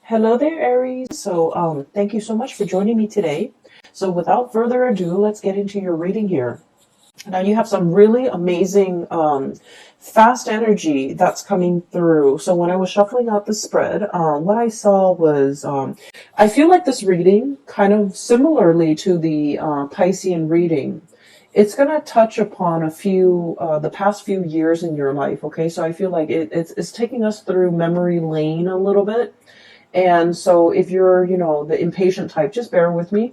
Hello there, Aries. Thank you so much for joining me today. So, without further ado, let's get into your reading here. Now, you have some really amazing, fast energy that's coming through. So, when I was shuffling out the spread, what I saw was I feel like this reading, kind of similarly to the Piscean reading, it's going to touch upon the past few years in your life. Okay, so I feel like it's taking us through memory lane a little bit. And so if you're, the impatient type, just bear with me.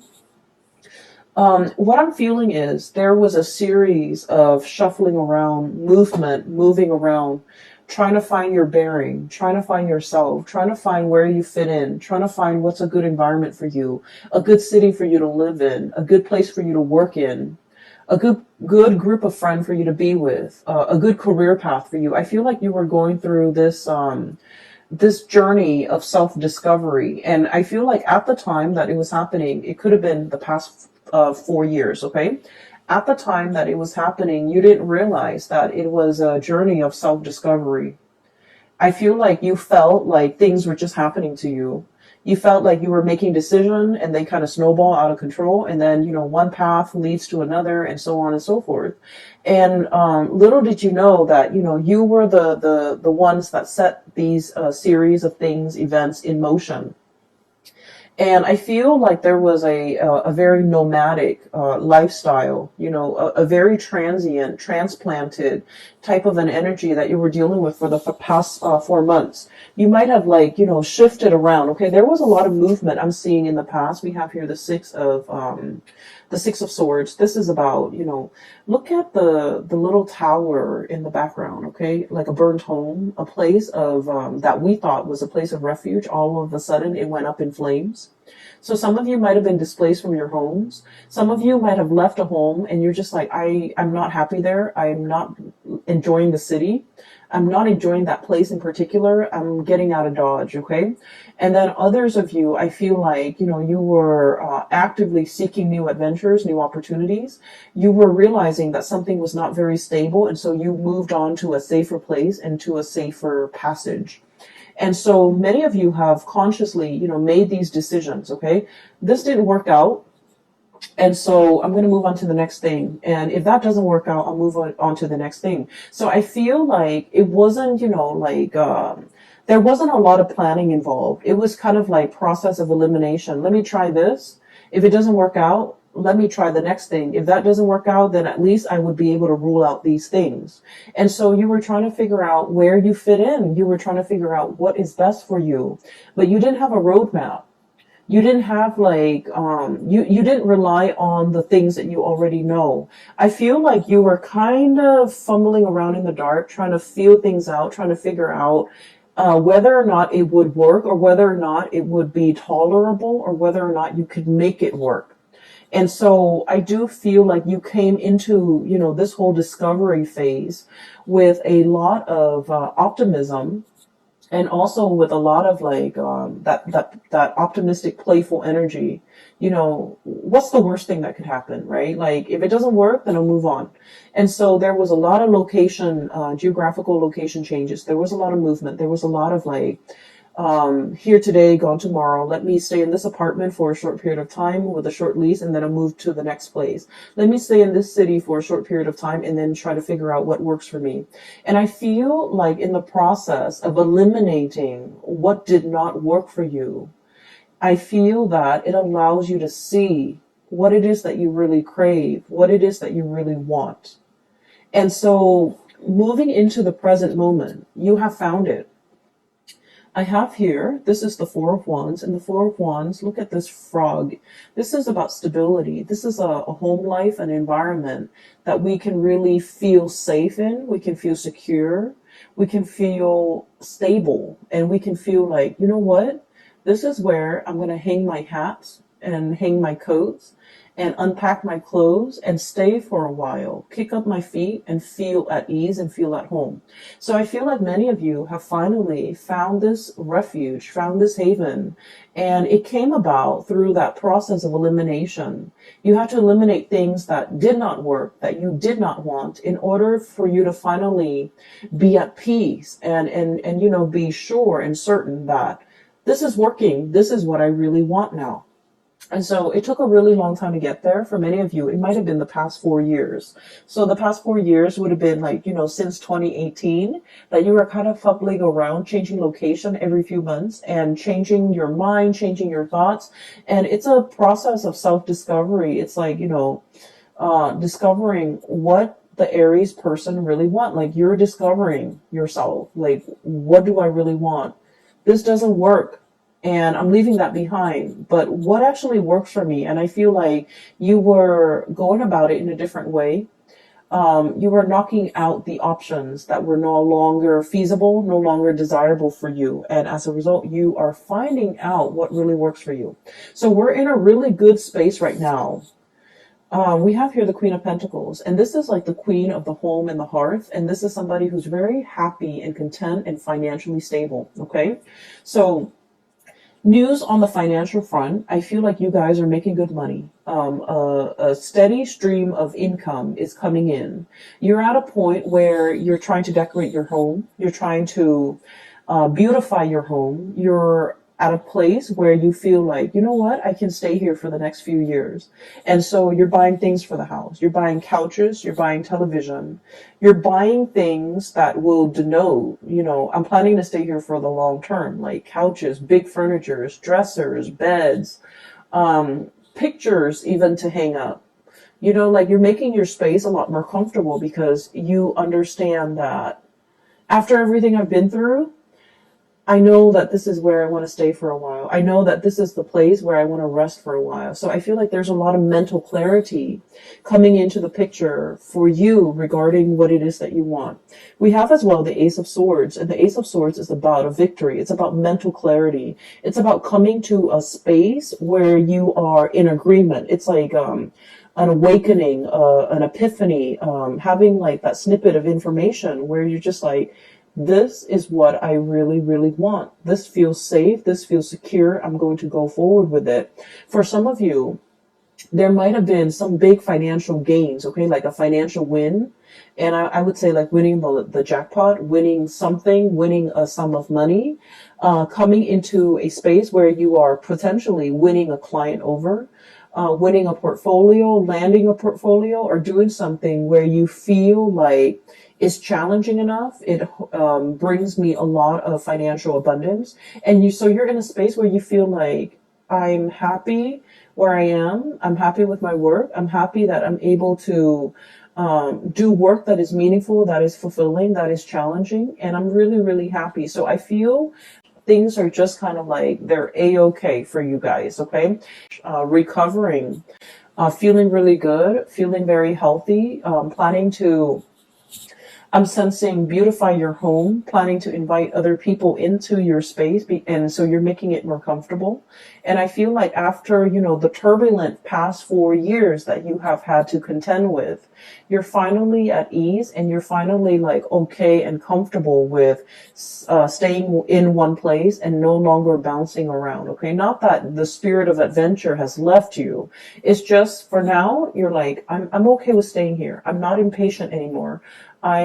What I'm feeling is there was a series of shuffling around, moving around, trying to find your bearing, trying to find yourself, trying to find where you fit in, trying to find what's a good environment for you, a good city for you to live in, a good place for you to work in, a good group of friends for you to be with, a good career path for you. I feel like you were going through this journey of self-discovery. And I feel like at the time that it was happening, it could have been the past 4 years, okay? At the time that it was happening, you didn't realize that it was a journey of self-discovery. I feel like you felt like things were just happening to you. You felt like you were making decisions and they kind of snowball out of control. And then, one path leads to another and so on and so forth. And little did you know that, you were the ones that set these series of things, events in motion. And I feel like there was a very nomadic lifestyle, a very transient, transplanted type of an energy that you were dealing with for the past 4 months. You might have shifted around. Okay, there was a lot of movement I'm seeing in the past. We have here the Six of Swords. This is about, look at the little tower in the background, okay? Like a burned home, a place of, that we thought was a place of refuge. All of a sudden it went up in flames. So some of you might have been displaced from your homes. Some of you might have left a home and you're just like, I'm not happy there. I'm not enjoying the city. I'm not enjoying that place in particular. I'm getting out of Dodge, okay? And then others of you, I feel like, you were actively seeking new adventures, new opportunities. You were realizing that something was not very stable, and so you moved on to a safer place and to a safer passage. And so many of you have consciously, made these decisions, okay? This didn't work out. And so I'm going to move on to the next thing. And if that doesn't work out, I'll move on to the next thing. So I feel like it wasn't, there wasn't a lot of planning involved. It was kind of like process of elimination. Let me try this. If it doesn't work out, let me try the next thing. If that doesn't work out, then at least I would be able to rule out these things. And so you were trying to figure out where you fit in. You were trying to figure out what is best for you, but you didn't have a roadmap. You didn't have you didn't rely on the things that you already know. I feel like you were kind of fumbling around in the dark, trying to feel things out, trying to figure out whether or not it would work, or whether or not it would be tolerable, or whether or not you could make it work. And so I do feel like you came into, this whole discovery phase with a lot of optimism, and also with a lot of that optimistic, playful energy. What's the worst thing that could happen, right? Like, if it doesn't work, then I'll move on. And so there was a lot of geographical location changes. There was a lot of movement. There was a lot of here today, gone tomorrow. Let me stay in this apartment for a short period of time with a short lease, and then I'll move to the next place. Let me stay in this city for a short period of time and then try to figure out what works for me. And I feel like in the process of eliminating what did not work for you, I feel that it allows you to see what it is that you really crave, what it is that you really want. And so moving into the present moment, you have found it. I have here, this is the Four of Wands, and the Four of Wands, look at this frog. This is about stability. This is a home life, an environment that we can really feel safe in. We can feel secure. We can feel stable, and we can feel like, you know what? This is where I'm going to hang my hats and hang my coats and unpack my clothes and stay for a while, kick up my feet and feel at ease and feel at home. So I feel like many of you have finally found this refuge, found this haven, and it came about through that process of elimination. You had to eliminate things that did not work, that you did not want, in order for you to finally be at peace and be sure and certain that this is working. This is what I really want now. And so it took a really long time to get there. For many of you, it might have been the past 4 years. So the past 4 years would have been like, since 2018, that you were kind of fumbling around, changing location every few months and changing your mind, changing your thoughts. And it's a process of self-discovery. It's like, discovering what the Aries person really want. Like, you're discovering yourself. Like, what do I really want? This doesn't work, and I'm leaving that behind. But what actually works for me? And I feel like you were going about it in a different way. You were knocking out the options that were no longer feasible, no longer desirable for you. And as a result, you are finding out what really works for you. So we're in a really good space right now. We have here the Queen of Pentacles, and this is like the queen of the home and the hearth. And this is somebody who's very happy and content and financially stable. Okay. So news on the financial front, I feel like you guys are making good money. A steady stream of income is coming in. You're at a point where you're trying to decorate your home. You're trying to beautify your home. You're at a place where you feel like, you know what, I can stay here for the next few years. And so you're buying things for the house. You're buying couches. You're buying television. You're buying things that will denote, I'm planning to stay here for the long term, like couches, big furnitures, dressers, beds, pictures even to hang up. Like, you're making your space a lot more comfortable because you understand that after everything I've been through, I know that this is where I want to stay for a while. I know that this is the place where I want to rest for a while. So I feel like there's a lot of mental clarity coming into the picture for you regarding what it is that you want. We have as well the Ace of Swords, and the Ace of Swords is about a victory. It's about mental clarity. It's about coming to a space where you are in agreement. It's like an awakening, an epiphany, having like that snippet of information where you're just like, this is what I really, really want. This feels safe. This feels secure. I'm going to go forward with it. For some of you, there might have been some big financial gains, okay, like a financial win. And I would say like winning the jackpot, winning something, winning a sum of money, coming into a space where you are potentially winning a client over, winning a portfolio, landing a portfolio, or doing something where you feel like is challenging enough. It brings me a lot of financial abundance. And so you're in a space where you feel like, I'm happy where I am. I'm happy with my work. I'm happy that I'm able to do work that is meaningful, that is fulfilling, that is challenging. And I'm really, really happy. So I feel things are just kind of like, they're a-okay for you guys. Okay. Recovering, feeling really good, feeling very healthy, planning to, I'm sensing beautify your home, planning to invite other people into your space. And so you're making it more comfortable. And I feel like after, the turbulent past 4 years that you have had to contend with, you're finally at ease and you're finally like okay and comfortable with staying in one place and no longer bouncing around. Okay. Not that the spirit of adventure has left you. It's just for now, you're like, I'm okay with staying here. I'm not impatient anymore. I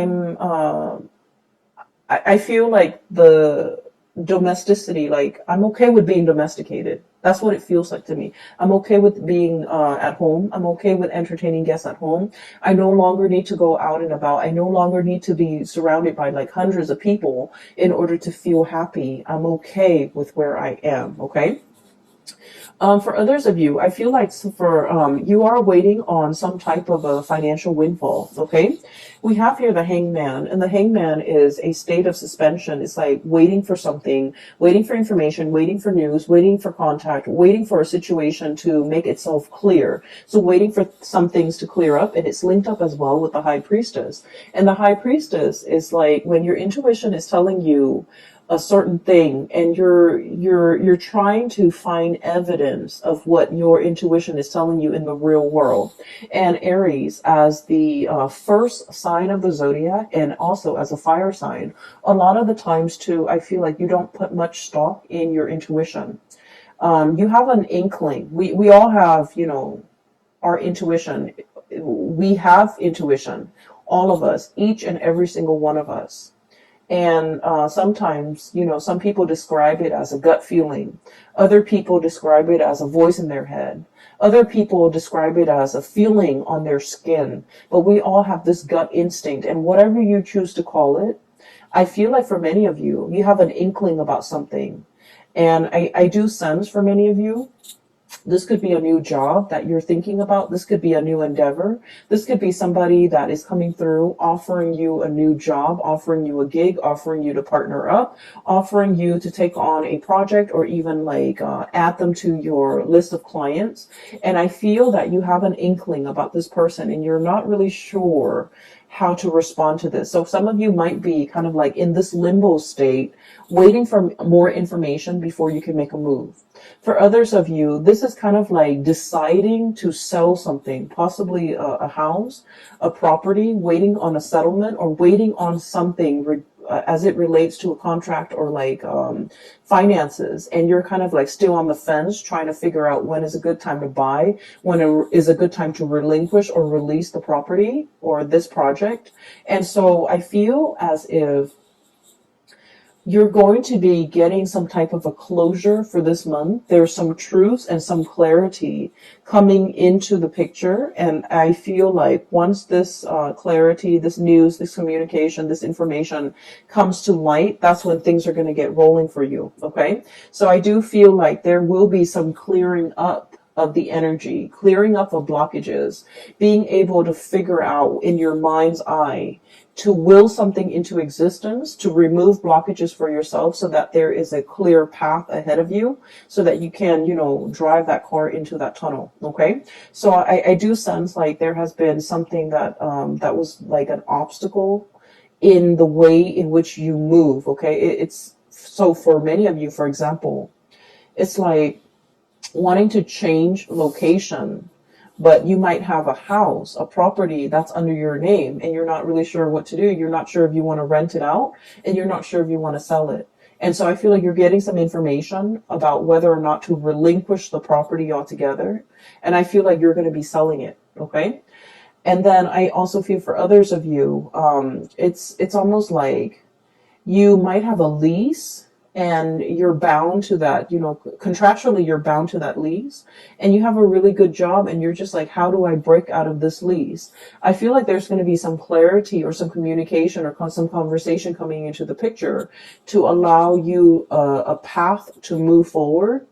feel like the domesticity, like I'm okay with being domesticated. That's what it feels like to me. I'm okay with being at home. I'm okay with entertaining guests at home. I no longer need to go out and about. I no longer need to be surrounded by like hundreds of people in order to feel happy. I'm okay with where I am. Okay. For others of you, I feel like you are waiting on some type of a financial windfall, okay? We have here the Hangman, and the Hangman is a state of suspension. It's like waiting for something, waiting for information, waiting for news, waiting for contact, waiting for a situation to make itself clear. So waiting for some things to clear up, and it's linked up as well with the High Priestess. And the High Priestess is like when your intuition is telling you a certain thing and you're trying to find evidence of what your intuition is telling you in the real world. And Aries, as the first sign of the zodiac and also as a fire sign, a lot of the times too, I feel like you don't put much stock in your intuition. You have an inkling. We all have, our intuition. We have intuition, all of us, each and every single one of us. And sometimes, some people describe it as a gut feeling. Other people describe it as a voice in their head. Other people describe it as a feeling on their skin. But we all have this gut instinct, and whatever you choose to call it, I feel like for many of you, you have an inkling about something. And I do sense for many of you, this could be a new job that you're thinking about. This could be a new endeavor. This could be somebody that is coming through, offering you a new job, offering you a gig, offering you to partner up, offering you to take on a project, or even like add them to your list of clients. And I feel that you have an inkling about this person and you're not really sure how to respond to this. So some of you might be kind of like in this limbo state, waiting for more information before you can make a move. For others of you, this is kind of like deciding to sell something, possibly a house, a property, waiting on a settlement, or waiting on something as it relates to a contract, or like finances. And you're kind of like still on the fence, trying to figure out when is a good time to buy, when is a good time to relinquish or release the property or this project. And so I feel as if you're going to be getting some type of a closure for this month. There's some truths and some clarity coming into the picture. And I feel like once this clarity, this news, this communication, this information comes to light, that's when things are going to get rolling for you. Okay. So I do feel like there will be some clearing up of the energy, clearing up of blockages, being able to figure out in your mind's eye to will something into existence, to remove blockages for yourself so that there is a clear path ahead of you, so that you can, drive that car into that tunnel. Okay. So I do sense like there has been something that, that was like an obstacle in the way in which you move. Okay. It's so for many of you, for example, it's like wanting to change location, but you might have a house, a property that's under your name, and you're not really sure what to do. You're not sure if you want to rent it out, and you're not sure if you want to sell it. And so I feel like you're getting some information about whether or not to relinquish the property altogether. And I feel like you're going to be selling it. Okay. And then I also feel for others of you, it's almost like you might have a lease, and you're bound to that, contractually you're bound to that lease, and you have a really good job, and you're just like, how do I break out of this lease? I feel like there's going to be some clarity or some communication or some conversation coming into the picture to allow you a path to move forward.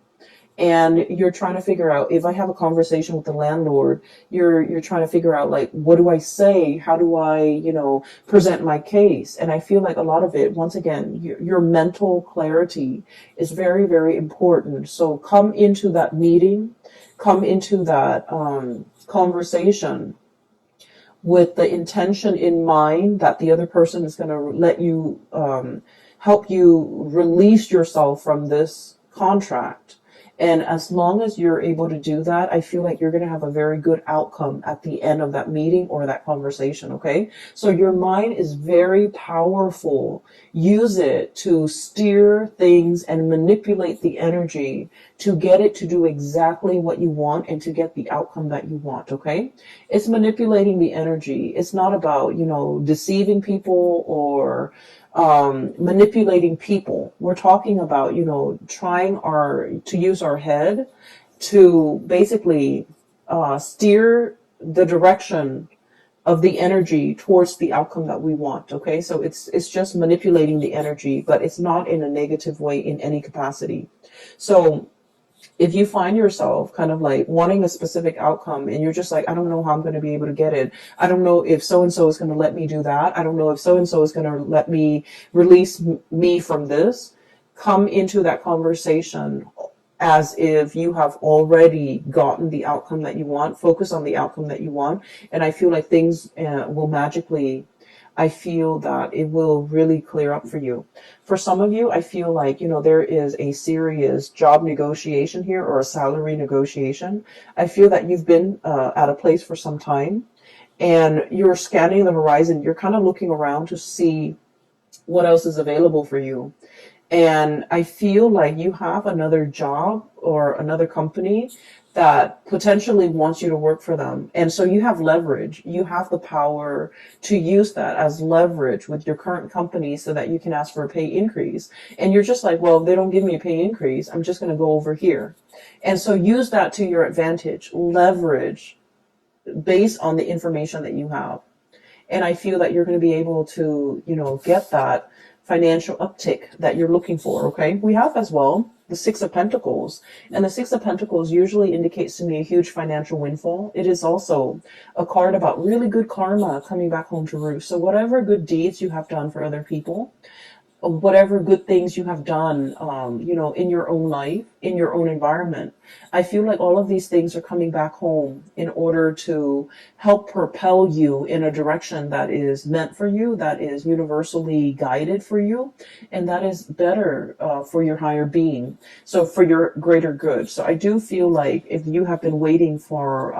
And you're trying to figure out, if I have a conversation with the landlord, you're trying to figure out, like, what do I say? How do I, present my case? And I feel like a lot of it, once again, your mental clarity is very, very important. So come into that meeting, come into that conversation with the intention in mind that the other person is going to let you, help you release yourself from this contract. And as long as you're able to do that, I feel like you're going to have a very good outcome at the end of that meeting or that conversation. Okay. So your mind is very powerful. Use it to steer things and manipulate the energy to get it to do exactly what you want and to get the outcome that you want. Okay. It's manipulating the energy. It's not about, deceiving people or manipulating people. We're talking about, trying to use our head to basically steer the direction of the energy towards the outcome that we want. Okay, so it's just manipulating the energy, but it's not in a negative way in any capacity. So if you find yourself kind of like wanting a specific outcome and you're just like, I don't know how I'm going to be able to get it. I don't know if so-and-so is going to let me do that. I don't know if so-and-so is going to let me release me from this. Come into that conversation as if you have already gotten the outcome that you want. Focus on the outcome that you want. And I feel like things will magically, I feel that it will really clear up for you. For some of you, I feel like, there is a serious job negotiation here or a salary negotiation. I feel that you've been at a place for some time and you're scanning the horizon. You're kind of looking around to see what else is available for you. And I feel like you have another job or another company that potentially wants you to work for them. And so you have leverage. You have the power to use that as leverage with your current company so that you can ask for a pay increase. And you're just like, well, if they don't give me a pay increase, I'm just going to go over here. And so use that to your advantage. Leverage based on the information that you have. And I feel that you're going to be able to, get that financial uptick that you're looking for. Okay. We have as well the Six of Pentacles, and the Six of Pentacles usually indicates to me a huge financial windfall. It is also a card about really good karma coming back home to roost. So whatever good deeds you have done for other people, whatever good things you have done, in your own life, in your own environment, I feel like all of these things are coming back home in order to help propel you in a direction that is meant for you, that is universally guided for you, and that is better for your higher being. So for your greater good. So I do feel like if you have been waiting for,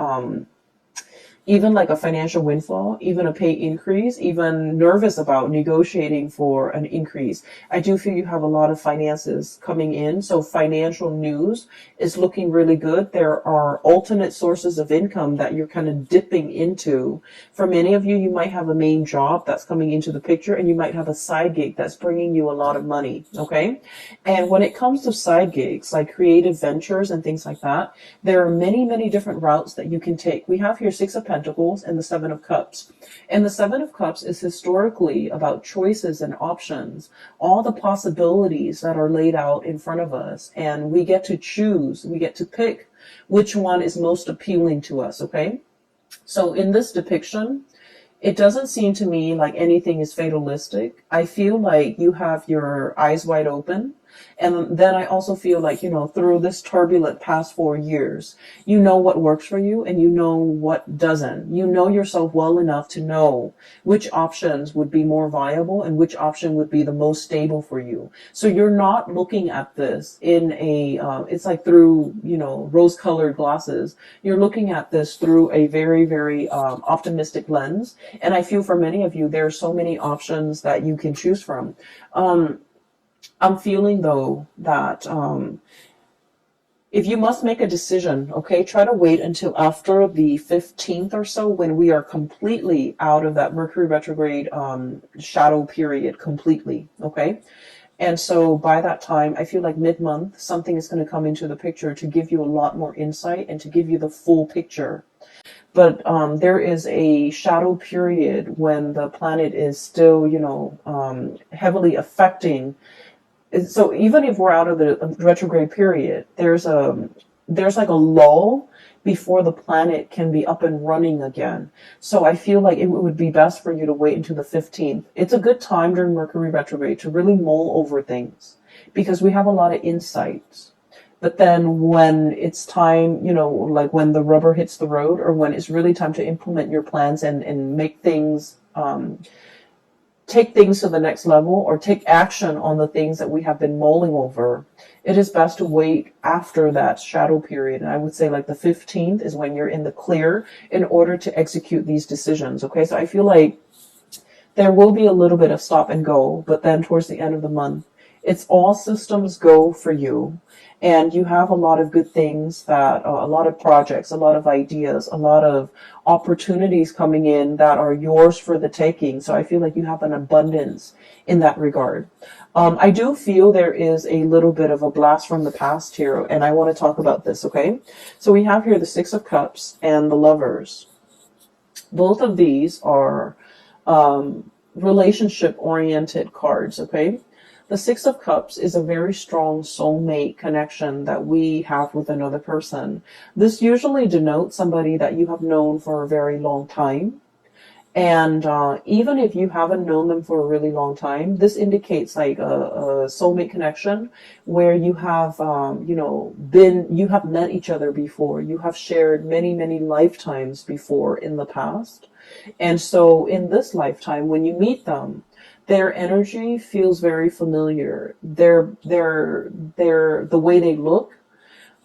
even like a financial windfall, even a pay increase, even nervous about negotiating for an increase, I do feel you have a lot of finances coming in. So financial news is looking really good. There are alternate sources of income that you're kind of dipping into. For many of you, you might have a main job that's coming into the picture, and you might have a side gig that's bringing you a lot of money. Okay. And when it comes to side gigs, like creative ventures and things like that, there are many, many different routes that you can take. We have here Six of Pentacles and the Seven of Cups. And the Seven of Cups is historically about choices and options, all the possibilities that are laid out in front of us. And we get to choose, we get to pick which one is most appealing to us, okay? So in this depiction, it doesn't seem to me like anything is fatalistic. I feel like you have your eyes wide open. And then I also feel like, through this turbulent past 4 years, you know what works for you and you know what doesn't. You know yourself well enough to know which options would be more viable and which option would be the most stable for you. So you're not looking at this in it's like through, rose-colored glasses. You're looking at this through a very, very optimistic lens. And I feel for many of you, there are so many options that you can choose from. I'm feeling though that if you must make a decision, okay, try to wait until after the 15th or so, when we are completely out of that Mercury retrograde shadow period completely, okay? And so by that time, I feel like mid-month, something is going to come into the picture to give you a lot more insight and to give you the full picture. But there is a shadow period when the planet is still, heavily affecting. So even if we're out of the retrograde period, there's like a lull before the planet can be up and running again. So I feel like it would be best for you to wait until the 15th. It's a good time during Mercury retrograde to really mull over things because we have a lot of insights. But then when it's time, like when the rubber hits the road, or when it's really time to implement your plans and make things, take things to the next level or take action on the things that we have been mulling over, it is best to wait after that shadow period. And I would say like the 15th is when you're in the clear in order to execute these decisions. Okay. So I feel like there will be a little bit of stop and go, but then towards the end of the month, it's all systems go for you. And you have a lot of good things that, a lot of projects, a lot of ideas, a lot of opportunities coming in that are yours for the taking. So I feel like you have an abundance in that regard. I do feel there is a little bit of a blast from the past here, and I want to talk about this, okay? So we have here the Six of Cups and the Lovers. Both of these are relationship-oriented cards, okay? The Six of Cups is a very strong soulmate connection that we have with another person. This usually denotes somebody that you have known for a very long time. And even if you haven't known them for a really long time, this indicates like a soulmate connection where you have, you have met each other before. You have shared many, many lifetimes before in the past. And so in this lifetime, when you meet them, their energy feels very familiar. The way they look,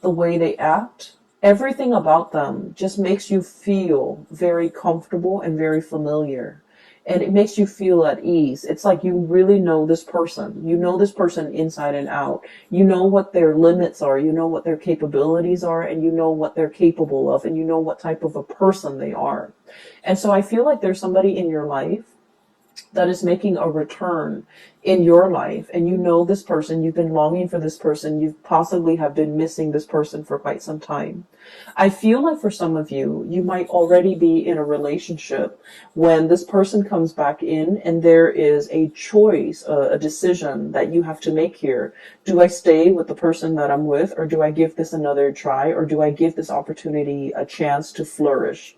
the way they act, everything about them just makes you feel very comfortable and very familiar. and it makes you feel at ease. It's like you really know this person. You know this person inside and out. You know what their limits are. You know what their capabilities are, and you know what they're capable of, and you know what type of a person they are. And so I feel like there's somebody in your life that is making a return in your life, and you know this person, you've been longing for this person, you possibly have been missing this person for quite some time. I feel like for some of you, you might already be in a relationship when this person comes back in, and there is a choice, a decision that you have to make here. Do I stay with the person that I'm with, or do I give this another try, or do I give this opportunity a chance to flourish?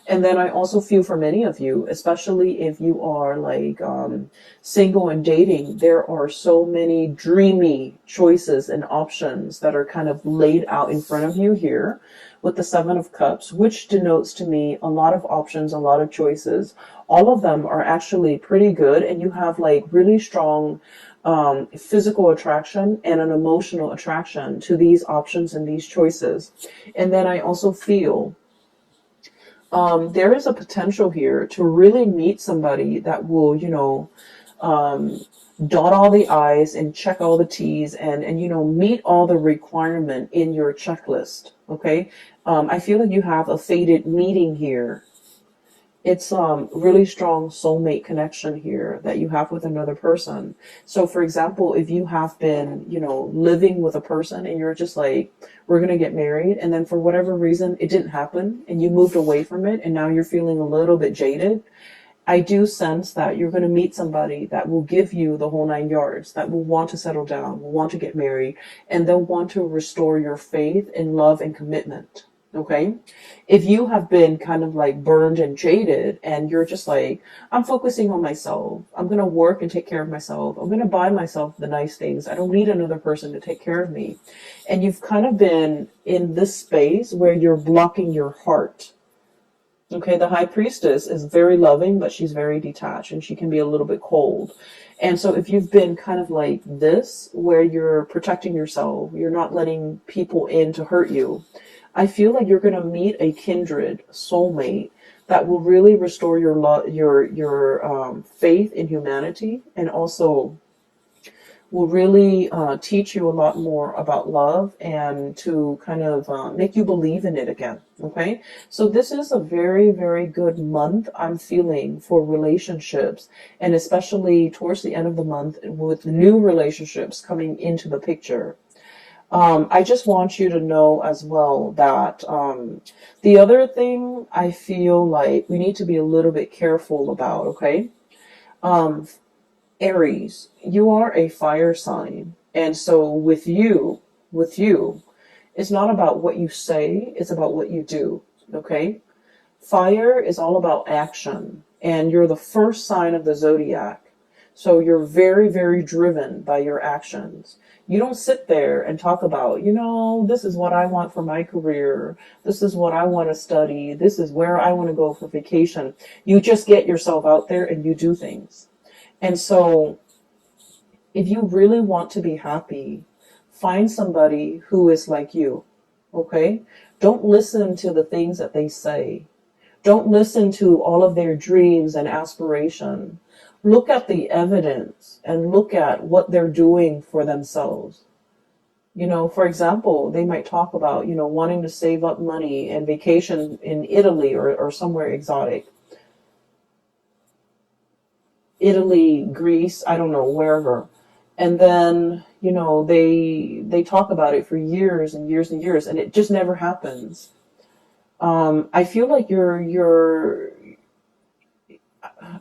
And then I also feel for many of you, especially if you are like single and dating, there are so many dreamy choices and options that are kind of laid out in front of you here with the Seven of Cups, which denotes to me a lot of options, a lot of choices. All of them are actually pretty good, and you have like really strong physical attraction and an emotional attraction to these options and these choices. And then I also feel there is a potential here to really meet somebody that will, dot all the I's and check all the T's, and meet all the requirement in your checklist. Okay. I feel like you have a fated meeting here. It's really strong soulmate connection here that you have with another person. So for example, if you have been, living with a person and you're just like, we're going to get married, and then for whatever reason, it didn't happen and you moved away from it, and now you're feeling a little bit jaded, I do sense that you're going to meet somebody that will give you the whole 9 yards, that will want to settle down, will want to get married, and they'll want to restore your faith in love and commitment. Okay. If you have been kind of like burned and jaded, and you're just like, I'm focusing on myself, I'm going to work and take care of myself, I'm going to buy myself the nice things, I don't need another person to take care of me. And you've kind of been in this space where you're blocking your heart. Okay. The High Priestess is very loving, but she's very detached, and she can be a little bit cold. And so if you've been kind of like this, where you're protecting yourself, you're not letting people in to hurt you, I feel like you're going to meet a kindred soulmate that will really restore your faith in humanity, and also will really teach you a lot more about love, and to kind of make you believe in it again. Okay, so this is a very, very good month, I'm feeling, for relationships, and especially towards the end of the month with new relationships coming into the picture. I just want you to know as well that the other thing I feel like we need to be a little bit careful about, okay? Aries, you are a fire sign. And so with you, it's not about what you say, it's about what you do, okay? Fire is all about action, and you're the first sign of the zodiac. So you're very, very driven by your actions. You don't sit there and talk about, this is what I want for my career. This is what I want to study. This is where I want to go for vacation. You just get yourself out there and you do things. And so if you really want to be happy, find somebody who is like you. Okay? Don't listen to the things that they say. Don't listen to all of their dreams and aspiration. Look at the evidence and look at what they're doing for themselves. For example, they might talk about, wanting to save up money and vacation in Italy or somewhere exotic. Italy, Greece, I don't know, wherever. And then, they talk about it for years and years and years, and it just never happens. I feel like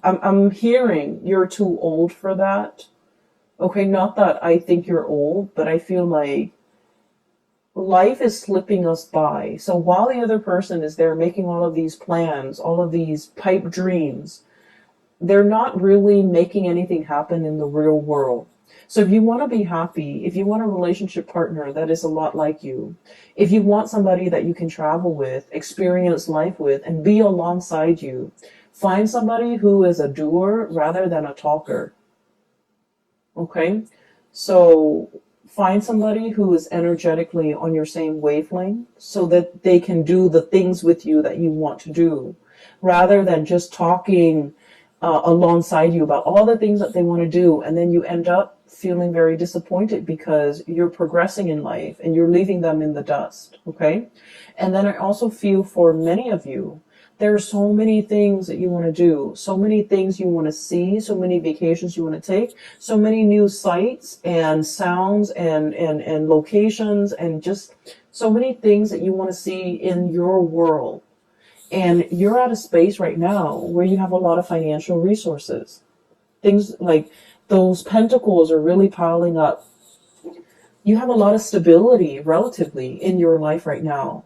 I'm hearing you're too old for that. Okay, not that I think you're old, but I feel like life is slipping us by. So while the other person is there making all of these plans, all of these pipe dreams, they're not really making anything happen in the real world. So if you want to be happy, if you want a relationship partner that is a lot like you, if you want somebody that you can travel with, experience life with, and be alongside you, find somebody who is a doer rather than a talker. Okay? So find somebody who is energetically on your same wavelength so that they can do the things with you that you want to do, rather than just talking alongside you about all the things that they want to do. And then you end up feeling very disappointed because you're progressing in life and you're leaving them in the dust. Okay. And then I also feel for many of you, there are so many things that you want to do, so many things you want to see, so many vacations you want to take, so many new sights and sounds and locations, and just so many things that you want to see in your world. And you're at a space right now where you have a lot of financial resources. Things like those pentacles are really piling up. You have a lot of stability relatively in your life right now.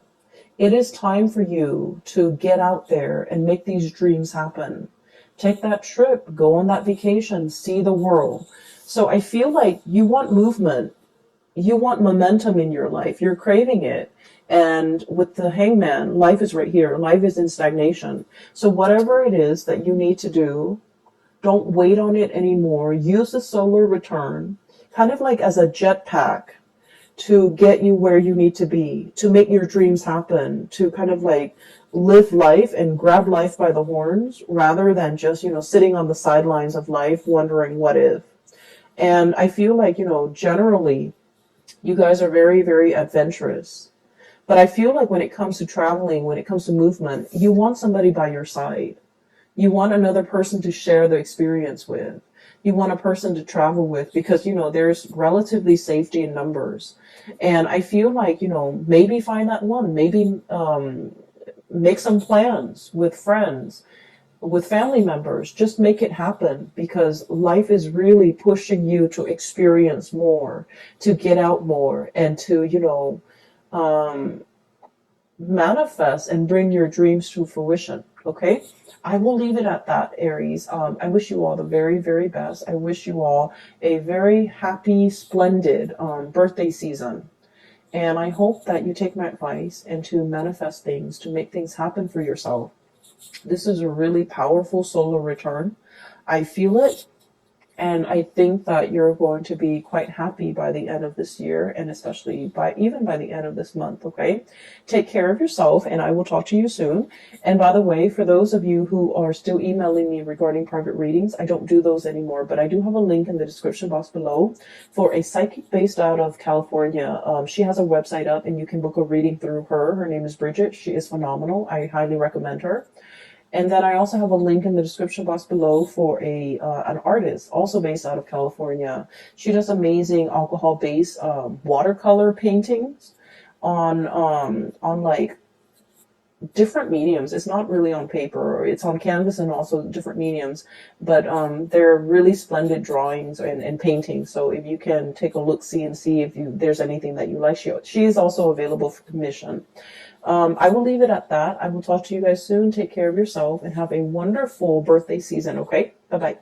It is time for you to get out there and make these dreams happen. Take that trip, go on that vacation, see the world. So I feel like you want movement. You want momentum in your life. You're craving it. And with the Hangman, life is right here. Life is in stagnation. So whatever it is that you need to do, don't wait on it anymore. Use the solar return kind of like as a jetpack to get you where you need to be, to make your dreams happen, to kind of like live life and grab life by the horns rather than just, sitting on the sidelines of life wondering what if. And I feel like, generally you guys are very, very adventurous. But I feel like when it comes to traveling, when it comes to movement, you want somebody by your side. You want another person to share the experience with. You want a person to travel with because, there's relatively safety in numbers. And I feel like, maybe find that one, maybe make some plans with friends, with family members, just make it happen because life is really pushing you to experience more, to get out more, and to, manifest and bring your dreams to fruition. Okay. I will leave it at that, Aries. I wish you all the very, very best. I wish you all a very happy, splendid birthday season. And I hope that you take my advice and to manifest things, to make things happen for yourself. This is a really powerful solar return. I feel it. And I think that you're going to be quite happy by the end of this year, and especially even by the end of this month, okay? Take care of yourself, and I will talk to you soon. And by the way, for those of you who are still emailing me regarding private readings, I don't do those anymore, but I do have a link in the description box below for a psychic based out of California. She has a website up, and you can book a reading through her. Her name is Bridget. She is phenomenal. I highly recommend her. And then I also have a link in the description box below for an artist also based out of California. She does amazing alcohol-based watercolor paintings on like different mediums. It's not really on paper. It's on canvas and also different mediums. But they're really splendid drawings and paintings. So if you can take a look-see and see if there's anything that you like, she is also available for commission. I will leave it at that. I will talk to you guys soon. Take care of yourself and have a wonderful birthday season, okay? Bye-bye.